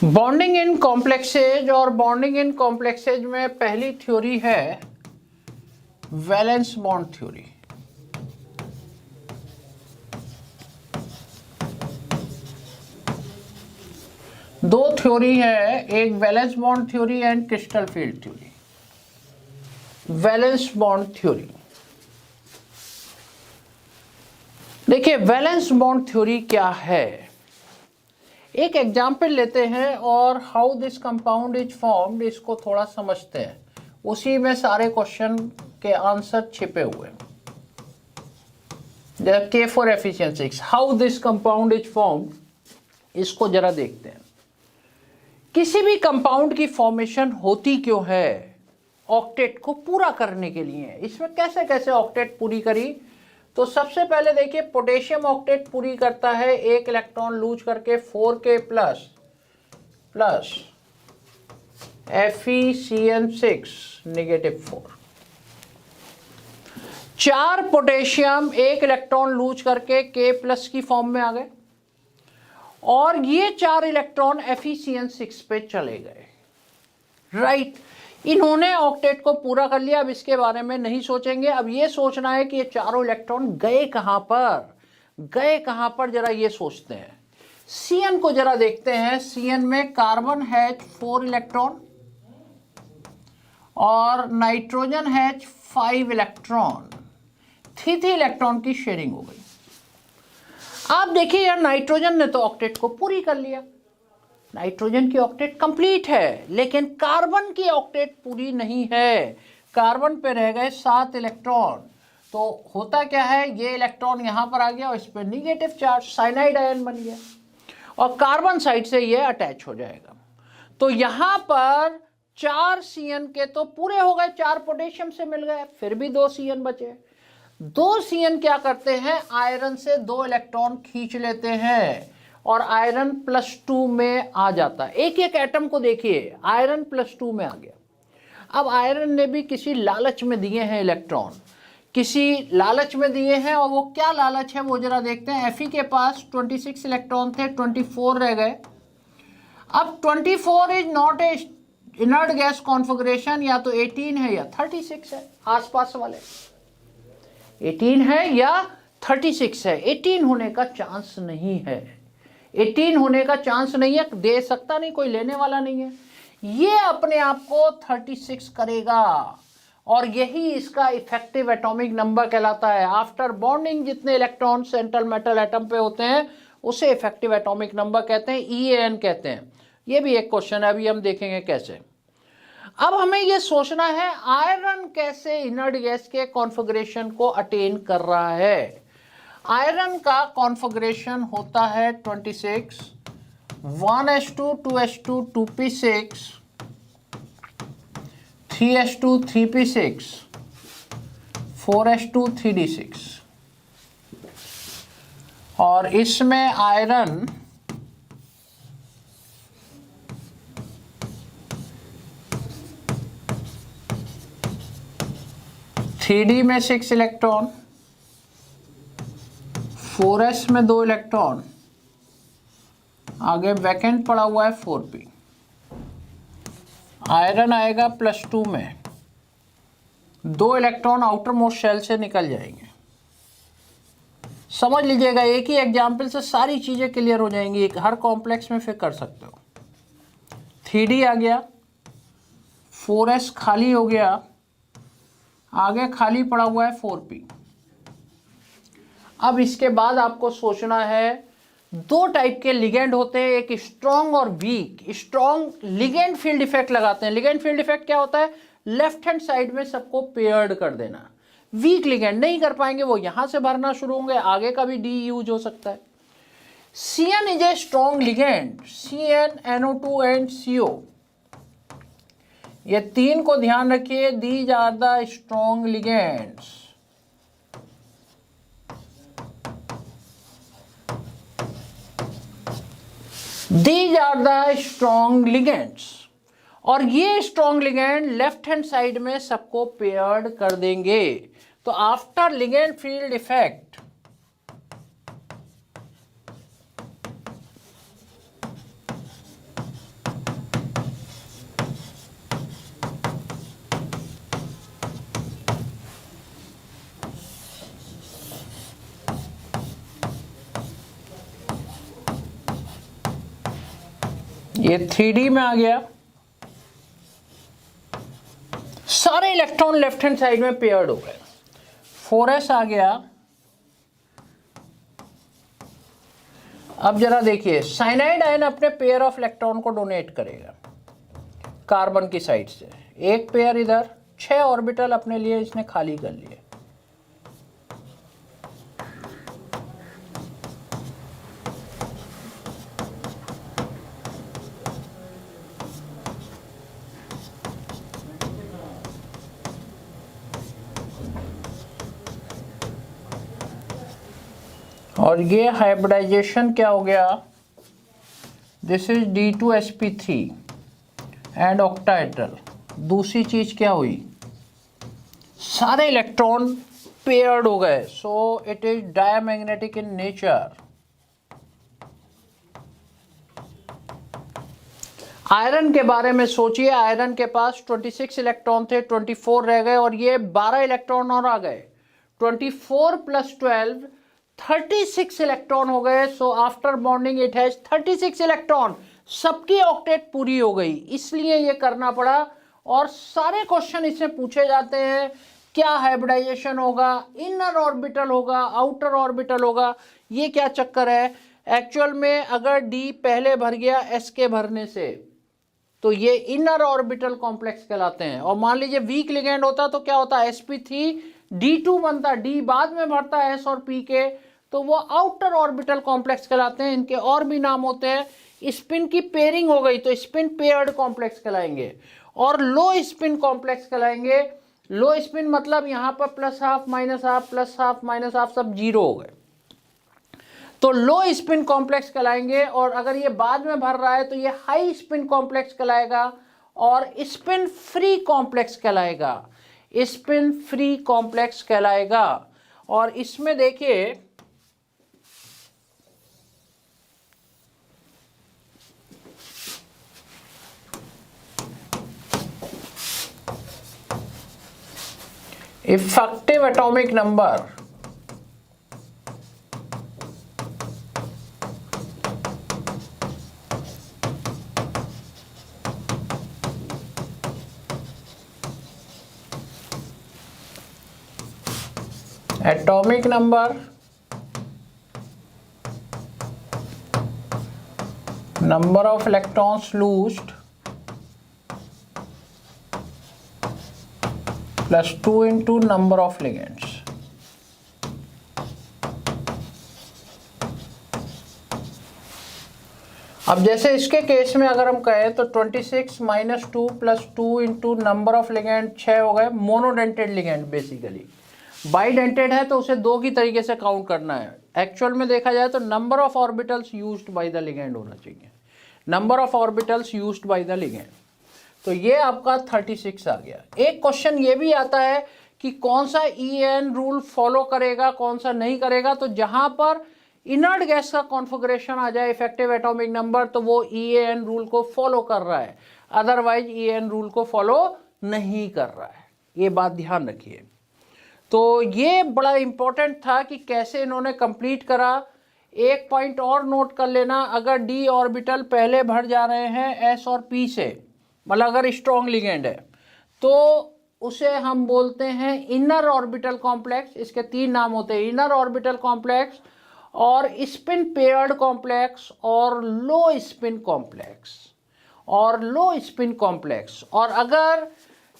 Bonding in complexes और bonding in complexes में पहली थ्योरी है वैलेंस बॉन्ड थ्योरी। दो थ्योरी है, एक valence bond theory and crystal field theory. Valence bond theory, देखिए वैलेंस बॉन्ड थ्योरी क्या है। एक एग्जाम्पल लेते हैं और how this compound is formed इसको थोड़ा समझते हैं, उसी में सारे क्वेश्चन के आंसर छिपे हुए हैं। K for efficiency, how this compound is formed, इसको जरा देखते हैं। किसी भी कंपाउंड की फॉर्मेशन होती क्यों है? ऑक्टेट को पूरा करने के लिए। इसमें कैसे कैसे ऑक्टेट पूरी करी, तो सबसे पहले देखिए पोटेशियम ऑक्टेट पूरी करता है एक इलेक्ट्रॉन लूज करके 4k प्लस FeCN6 -4। 4 पोटेशियम एक इलेक्ट्रॉन लूज करके K+ की फॉर्म में आ गए और ये 4 इलेक्ट्रॉन FeCN6 पे चले गए। राइट, इन्होंने ऑक्टेट को पूरा कर लिया। अब इसके बारे में नहीं सोचेंगे, अब ये सोचना है कि ये चारों इलेक्ट्रॉन गए कहां पर, जरा ये सोचते हैं। Cn को जरा देखते हैं। Cn में कार्बन है 4 इलेक्ट्रॉन और नाइट्रोजन है 5 इलेक्ट्रॉन, 3 इलेक्ट्रॉन की शेयरिंग हो गई। आप देखिए यार, नाइट्रोजन ने तो ऑक्टेट को पूरी कर लिया, नाइट्रोजन की ऑक्टेट कंप्लीट है, लेकिन कार्बन की ऑक्टेट पूरी नहीं है। कार्बन पे रह गए 7 इलेक्ट्रॉन। तो होता क्या है, ये इलेक्ट्रॉन यहां पर आ गया और इस पर निगेटिव चार्ज साइनाइड आयन बन गया और कार्बन साइड से ये अटैच हो जाएगा। तो यहां पर 4 Cn के तो पूरे हो गए, 4 पोटेशियम से मिल गए, फिर भी 2 Cn बचे। 2 Cn क्या करते हैं, आयरन से 2 इलेक्ट्रॉन खींच लेते हैं और आयरन +2 में आ जाता है। एक एक एटम को देखिए, आयरन +2 में आ गया। अब आयरन ने भी किसी लालच में दिए हैं इलेक्ट्रॉन, किसी लालच में दिए हैं, और वो क्या लालच है वो जरा देखते हैं। Fe के पास 26 इलेक्ट्रॉन थे, 24 रह गए। अब 24 is not a inert gas configuration, या तो 18 है या 36 है, आसपास वाले 18 है या 36 है। 18 होने का चांस नहीं है, 18 होने का चांस नहीं है, दे सकता नहीं, कोई लेने वाला नहीं है। ये अपने आप को 36 करेगा और यही इसका इफेक्टिव एटॉमिक नंबर कहलाता है। आफ्टर बॉन्डिंग जितने इलेक्ट्रॉन सेंट्रल मेटल एटम पे होते हैं उसे इफेक्टिव एटॉमिक नंबर कहते हैं, EAN कहते हैं। ये भी एक क्वेश्चन है, अभी हम देखेंगे कैसे। अब हमें यह सोचना है आयरन कैसे इनर्ट गैस के कॉन्फ़िगरेशन को अटेन कर रहा है। आयरन का कॉन्फ़िगरेशन होता है 26, 1s2 2s2 2p6 3s2 3p6 4s2 3d6। और इसमें आयरन थ्री में 6 इलेक्ट्रॉन, 4s में 2 इलेक्ट्रॉन, आगे वैकेंट पड़ा हुआ है 4p। आयरन आएगा +2 में, 2 इलेक्ट्रॉन आउटर मोस्ट शेल से निकल जाएंगे। समझ लीजिएगा, एक ही एग्जाम्पल से सारी चीज़ें क्लियर हो जाएंगी, हर कॉम्प्लेक्स में फिर कर सकते हो। 3d आ गया, 4s खाली हो गया, आगे खाली पड़ा हुआ है 4p। अब इसके बाद आपको सोचना है, 2 टाइप के लिगेंड होते हैं, एक स्ट्रॉन्ग और weak. Strong ligand field effect लगाते हैं। लिगेंड फील्ड इफेक्ट क्या होता है, लेफ्ट हैंड साइड में सबको पेयर्ड कर देना। वीक लिगेंड नहीं कर पाएंगे, वो यहां से भरना शुरू होंगे, आगे का भी डी यूज हो सकता है। Cn is a strong ligand, Cn NO2 and CO, ये 3 को ध्यान रखिए। These are the strong ligands. These are the strong ligands, और ये strong ligand left hand side में सबको पेयर्ड कर देंगे। तो आफ्टर लिगेंड फील्ड इफेक्ट ये 3D में आ गया, सारे इलेक्ट्रॉन लेफ्ट हैंड साइड में पेयर्ड हो गए। 4s आ गया। अब जरा देखिए, साइनाइड आयन अपने पेयर ऑफ इलेक्ट्रॉन को डोनेट करेगा कार्बन की साइड से, एक पेयर इधर, 6 ऑर्बिटल अपने लिए इसने खाली कर लिए। और ये हाइब्रिडाइजेशन क्या हो गया, this is D2sp3 and octahedral. दूसरी चीज क्या हुई, सारे इलेक्ट्रॉन पेयर्ड हो गए, so it is diamagnetic in nature. Iron के बारे में सोचिए, आयरन के पास 26 इलेक्ट्रॉन थे, 24 रह गए और ये 12 इलेक्ट्रॉन और आ गए, 24 + 12 36 इलेक्ट्रॉन हो गए। So after bonding it has 36 electron, सबकी ऑक्टेट पूरी हो गई, इसलिए ये करना पड़ा। और सारे क्वेश्चन इससे पूछे जाते हैं, क्या हाइब्रिडाइजेशन होगा, इनर ऑर्बिटल होगा, आउटर ऑर्बिटल होगा, ये क्या चक्कर है। एक्चुअल में अगर डी पहले भर गया एस के भरने से तो ये इनर ऑर्बिटल कॉम्प्लेक्स कहलाते हैं। और मान लीजिए वीक लिगेंड होता तो क्या होता, sp3 D2 बनता, डी बाद में भरता है एस और पी के, तो वो आउटर ऑर्बिटल कॉम्प्लेक्स कहलाते हैं। इनके और भी नाम होते हैं, स्पिन की पेयरिंग हो गई तो स्पिन पेयर्ड कॉम्प्लेक्स कहलाएंगे, और लो स्पिन कॉम्प्लेक्स कहलाएंगे। लो स्पिन मतलब यहाँ पर +½ -½ +½ -½ सब जीरो हो गए, तो लो स्पिन कॉम्प्लेक्स कहलाएंगे। और अगर ये बाद में भर रहा है तो ये हाई स्पिन कॉम्प्लेक्स कहलाएगा और स्पिन फ्री कॉम्प्लेक्स कहलाएगा, स्पिन फ्री कॉम्प्लेक्स कहलाएगा। और इसमें देखिए effective atomic number, atomic number, number of electrons लूज्ड +2 into number of ligands. अब जैसे इसके केस में अगर हम कहें तो 26 - 2 + 2 into नंबर ऑफ लिगेंड 6 हो गए, मोनोडेंटेड लिगेंड बेसिकली। बाइडेंटेड है तो उसे 2 की तरीके से काउंट करना है। एक्चुअल में देखा जाए तो number of orbitals used by the ligand होना चाहिए, number of orbitals used by the ligand. तो ये आपका 36 आ गया। एक क्वेश्चन ये भी आता है कि कौन सा EN रूल फॉलो करेगा, कौन सा नहीं करेगा। तो जहां पर इनर्ट गैस का कॉन्फ़िगरेशन आ जाए इफेक्टिव एटॉमिक नंबर, तो वो EN रूल को फॉलो कर रहा है, अदरवाइज EN रूल को फॉलो नहीं कर रहा है। ये बात ध्यान रखिए। तो ये बड़ा इंपॉर्टेंट था कि कैसे इन्होंने कंप्लीट करा। एक पॉइंट और नोट कर लेना, अगर D ऑर्बिटल पहले भर जा रहे हैं S और P से, मतलब अगर स्ट्रॉन्ग लिगेंड है, तो उसे हम बोलते हैं इनर ऑर्बिटल कॉम्प्लेक्स। इसके 3 नाम होते हैं, इनर ऑर्बिटल कॉम्प्लेक्स और स्पिन पेयर्ड कॉम्प्लेक्स और लो स्पिन कॉम्प्लेक्स और लो स्पिन कॉम्प्लेक्स। और अगर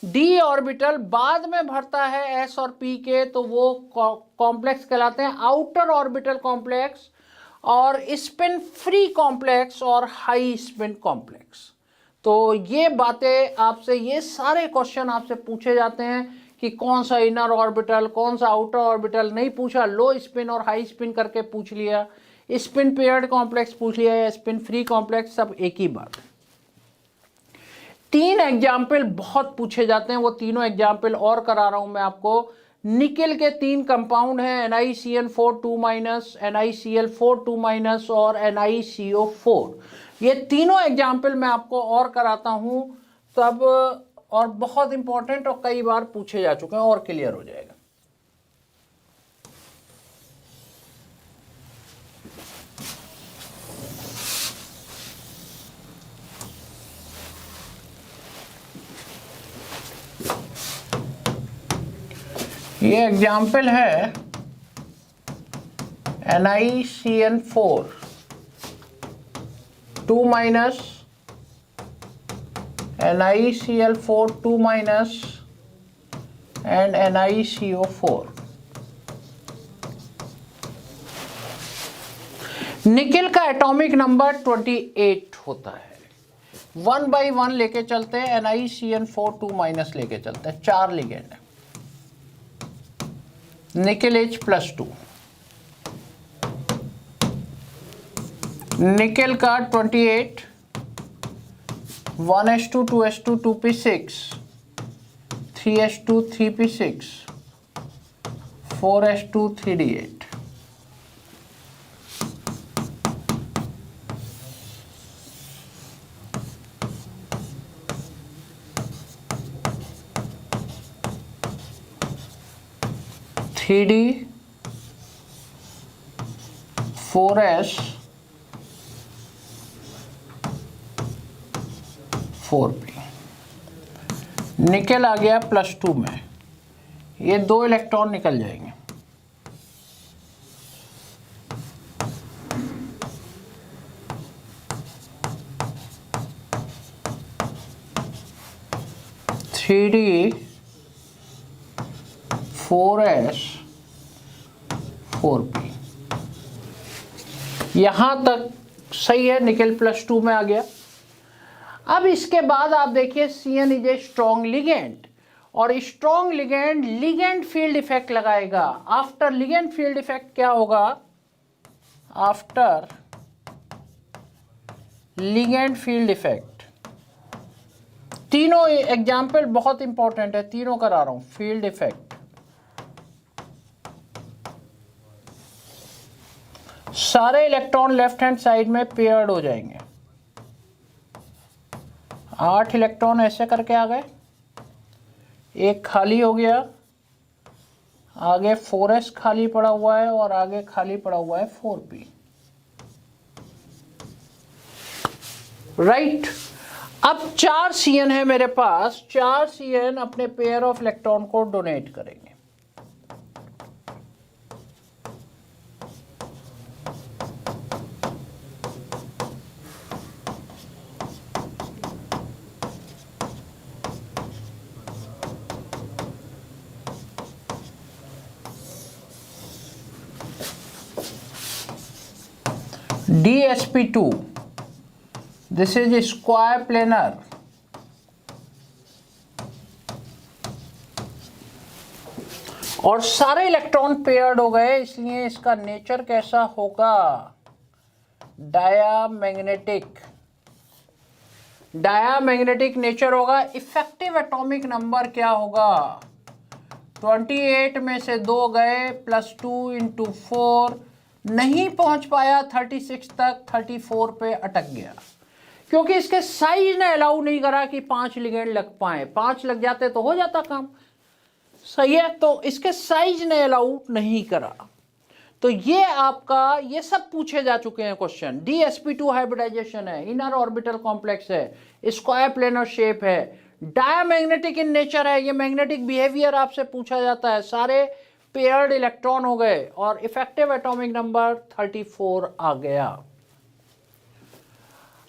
डी ऑर्बिटल बाद में भरता है एस और पी के, तो वो कॉम्प्लेक्स कहलाते हैं आउटर ऑर्बिटल कॉम्प्लेक्स और स्पिन फ्री कॉम्प्लेक्स और हाई स्पिन कॉम्प्लेक्स। तो ये बातें आपसे, ये सारे क्वेश्चन आपसे पूछे जाते हैं कि कौन सा इनर ऑर्बिटल, कौन सा आउटर ऑर्बिटल। नहीं पूछा, लो स्पिन और हाई स्पिन करके पूछ लिया, स्पिन पेयर्ड कॉम्प्लेक्स पूछ लिया या स्पिन फ्री कॉम्प्लेक्स, सब एक ही बात है। 3 एग्जाम्पल बहुत पूछे जाते हैं, वो तीनों एग्जाम्पल और करा रहा हूं मैं आपको। निकेल के 3 कंपाउंड हैं, NiCN4 2-, NiCl4 2- और NiCO4। ये तीनों एग्जाम्पल मैं आपको और कराता हूं तब, और बहुत इंपॉर्टेंट और कई बार पूछे जा चुके हैं, और क्लियर हो जाएगा। ये एग्जाम्पल है NiCN4 2 minus NiCl4 2 minus and NiCO4। Nickel का एटॉमिक नंबर 28 होता है। 1 by 1 लेके चलते हैं, NiCN4 2 माइनस लेके चलते हैं, 4 लिगेंड है, निकेल H+2। निकेल का 28 1s2 2s2 2p6 3s2 3p6 4s2 3d8। Three D 4s 4p। Nickel आ गया +2 में, ये 2 इलेक्ट्रॉन निकल जाएंगे। थ्री डी 4s 4p, यहां तक सही है, निकेल +2 में आ गया। अब इसके बाद आप देखिए CN is a strong ligand, और strong ligand ligand field effect लगाएगा। आफ्टर लिगेंड फील्ड इफेक्ट क्या होगा? आफ्टर लिगेंड फील्ड इफेक्ट, तीनों एग्जाम्पल बहुत इंपॉर्टेंट है, तीनों करा रहा हूं। फील्ड इफेक्ट, सारे इलेक्ट्रॉन लेफ्ट हैंड साइड में पेयर्ड हो जाएंगे। 8 इलेक्ट्रॉन ऐसे करके आ गए, एक खाली हो गया, आगे 4s खाली पड़ा हुआ है और आगे खाली पड़ा हुआ है 4p। राइट। अब 4 CN है मेरे पास, 4 CN अपने पेयर ऑफ इलेक्ट्रॉन को डोनेट करेंगे। DsP2, this is a square planar, और सारे इलेक्ट्रॉन पेयर्ड हो गए, इसलिए इसका नेचर कैसा होगा? डायामैग्नेटिक। डायामैग्नेटिक नेचर होगा। इफेक्टिव एटॉमिक नंबर क्या होगा? 28 में से 2 गए, +2 × 4, नहीं पहुंच पाया 36 तक, 34 पे अटक गया, क्योंकि इसके साइज ने अलाउ नहीं करा कि 5 लिगेंड लग पाए। 5 लग जाते तो हो जाता काम, सही है, तो इसके साइज ने अलाउ नहीं करा। तो ये आपका, ये सब पूछे जा चुके हैं क्वेश्चन। DsP2 हाइब्रिडाइजेशन है, इनर ऑर्बिटल कॉम्प्लेक्स है, स्क्वायर प्लेनर शेप है, डायामैग्नेटिक इन नेचर है, ये मैग्नेटिक बिहेवियर आपसे पूछा जाता है। सारे पेयर्ड इलेक्ट्रॉन हो गए और इफेक्टिव एटॉमिक नंबर 34 आ गया।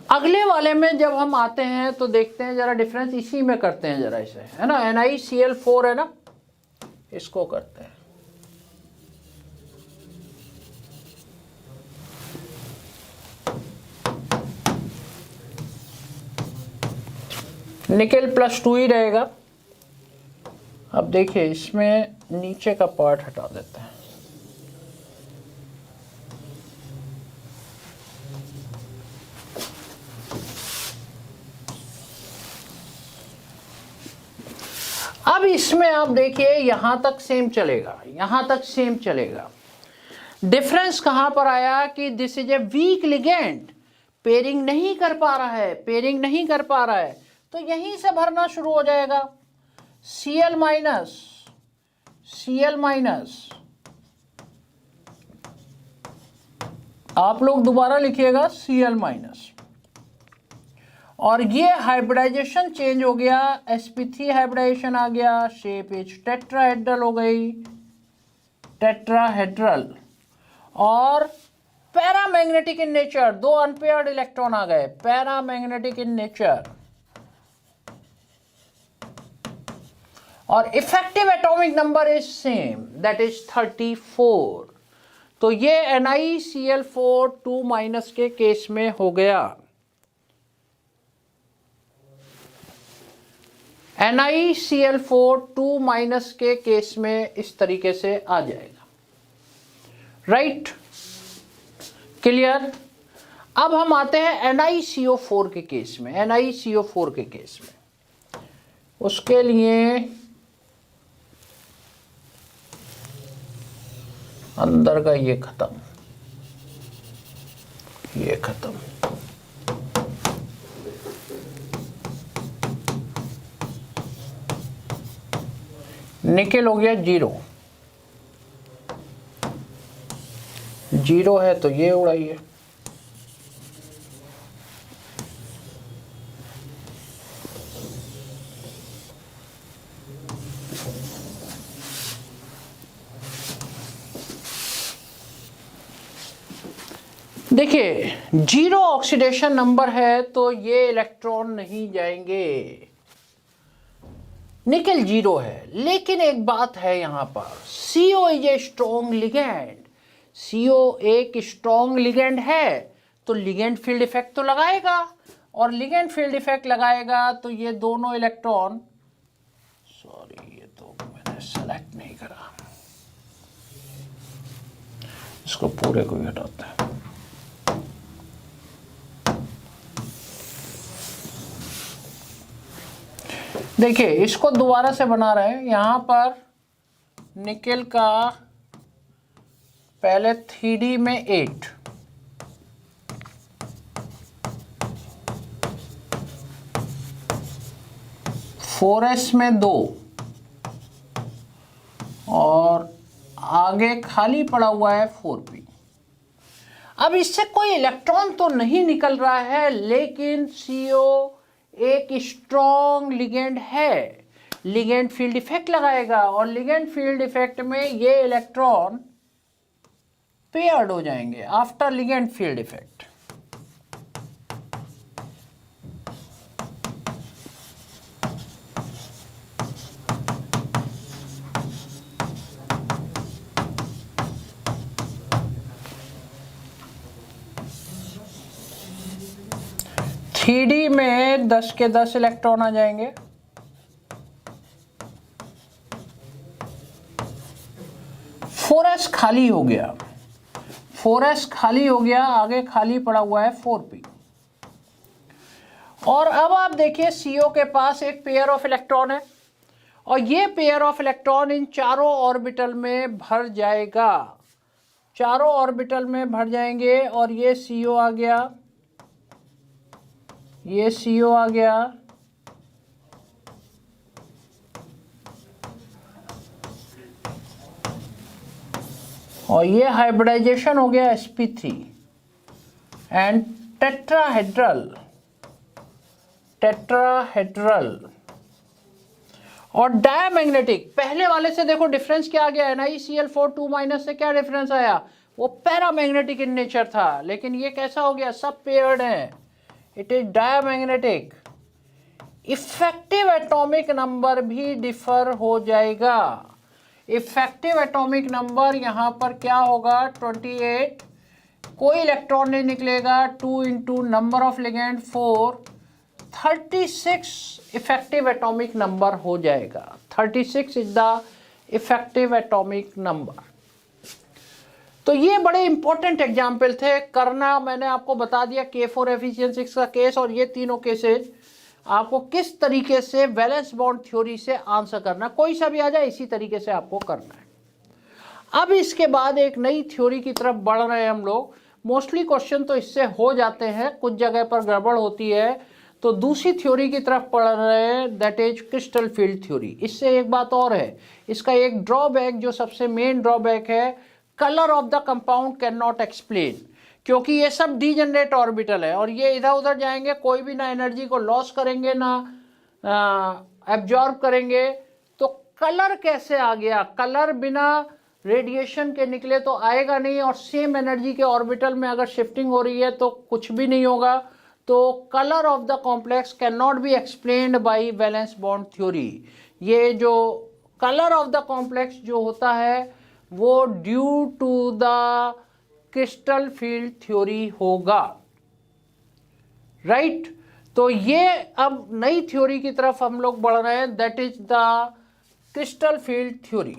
अगले वाले में जब हम आते हैं तो देखते हैं, जरा डिफरेंस इसी में करते हैं, जरा इसे, है ना, NiCl4 है ना, इसको करते हैं। निकेल +2 ही रहेगा। अब देखिए, इसमें नीचे का पार्ट हटा देते हैं। अब इसमें आप देखिए, यहां तक सेम चलेगा, यहां तक सेम चलेगा। डिफरेंस कहां पर आया कि this is a week ligand, pairing नहीं कर पा रहा है, पेयरिंग नहीं कर पा रहा है, तो यहीं से भरना शुरू हो जाएगा। Cl माइनस, आप लोग दोबारा लिखिएगा Cl माइनस, और ये हाइब्रिडाइजेशन चेंज हो गया, sp3 हाइब्रिडाइजेशन आ गया, शेप इज टेट्राहेड्रल हो गई, टेट्राहेड्रल। और पैरामैग्नेटिक इन नेचर, दो अनपेयर्ड इलेक्ट्रॉन आ गए, पैरामैग्नेटिक इन नेचर। और effective atomic number is same, that is 34। तो ये NiCl4 2- के केस में हो गया। NiCl4 2- के केस में इस तरीके से आ जाएगा, राइट, क्लियर। अब हम आते हैं NiCO4 के केस में। NiCO4 के केस में उसके लिए अंदर का ये खत्म, ये खत्म। निकेल हो गया 0, 0 है तो ये उड़ाइए। देखिए 0 ऑक्सीडेशन नंबर है तो ये इलेक्ट्रॉन नहीं जाएंगे, निकेल 0 है। लेकिन एक बात है यहां पर, CO is a strong ligand, CO एक स्ट्रॉन्ग लिगेंड है तो लिगेंड फील्ड इफेक्ट तो लगाएगा, और लिगेंड फील्ड इफेक्ट लगाएगा तो ये दोनों इलेक्ट्रॉन, सॉरी ये तो मैंने सेलेक्ट नहीं करा, इसको पूरे को ही हटाते हैं। देखिए इसको दोबारा से बना रहे हैं। यहां पर निकेल का पहले 3D में 8, फोरस में 2, और आगे खाली पड़ा हुआ है 4p। अब इससे कोई इलेक्ट्रॉन तो नहीं निकल रहा है, लेकिन CO एक स्ट्रॉन्ग लिगेंड है, लिगेंड फील्ड इफेक्ट लगाएगा, और लिगेंड फील्ड इफेक्ट में ये इलेक्ट्रॉन पेयर्ड हो जाएंगे after ligand field effect. Three में 10 के 10 इलेक्ट्रॉन आ जाएंगे, फोरस खाली हो गया, फोरस खाली हो गया, आगे खाली पड़ा हुआ है 4p। और अब आप देखिए CO के पास एक पेयर ऑफ इलेक्ट्रॉन है, और ये पेयर ऑफ इलेक्ट्रॉन इन चारों ऑर्बिटल में भर जाएगा, चारों ऑर्बिटल में भर जाएंगे, और ये CO आ गया, ये CO आ गया, और ये हाइब्रिडाइजेशन हो गया sp3 एंड टेट्राहेड्रल, टेट्राहेड्रल। और डायमैग्नेटिक, पहले वाले से देखो डिफरेंस क्या आ गया, NiCl4 2- से क्या डिफरेंस आया, वो पैरामैग्नेटिक इन नेचर था, लेकिन ये कैसा हो गया, सब पेयर्ड है, it is diamagnetic. Effective atomic number भी डिफर हो जाएगा, इफेक्टिव एटॉमिक नंबर यहां पर क्या होगा 28, कोई इलेक्ट्रॉन नहीं निकलेगा, 2 into number of ligand 4, 36 effective atomic number हो जाएगा, 36 is the effective atomic number. तो ये बड़े इंपॉर्टेंट एग्जाम्पल थे करना, मैंने आपको बता दिया K4 एफिशिएंसी का केस, और ये तीनों केसेज आपको किस तरीके से वैलेंस बॉन्ड थ्योरी से आंसर करना, कोई सा भी आ जाए इसी तरीके से आपको करना है। अब इसके बाद एक नई थ्योरी की तरफ बढ़ रहे हैं हम लोग। मोस्टली क्वेश्चन तो इससे हो जाते हैं, कुछ जगह पर गड़बड़ होती है, तो दूसरी थ्योरी की तरफ पढ़ रहे हैं, that is crystal field theory. इससे एक बात और है, इसका एक ड्रॉबैक, जो सबसे मेन ड्रॉबैक है, colour of the compound can not explain, क्योंकि ये सब डीजनरेट ऑर्बिटल है और ये इधर उधर जाएंगे, कोई भी ना एनर्जी को लॉस करेंगे ना एब्जॉर्ब करेंगे। तो कलर कैसे आ गया? कलर बिना रेडिएशन के निकले तो आएगा नहीं, और सेम एनर्जी के ऑर्बिटल में अगर शिफ्टिंग हो रही है तो कुछ भी नहीं होगा। तो colour of the complex can not be explained by valence bond theory. ये जो कलर ऑफ द कॉम्प्लेक्स जो होता है वो due to the crystal field theory होगा, राइट। तो ये अब नई थ्योरी की तरफ हम लोग बढ़ रहे हैं, that is the crystal field theory.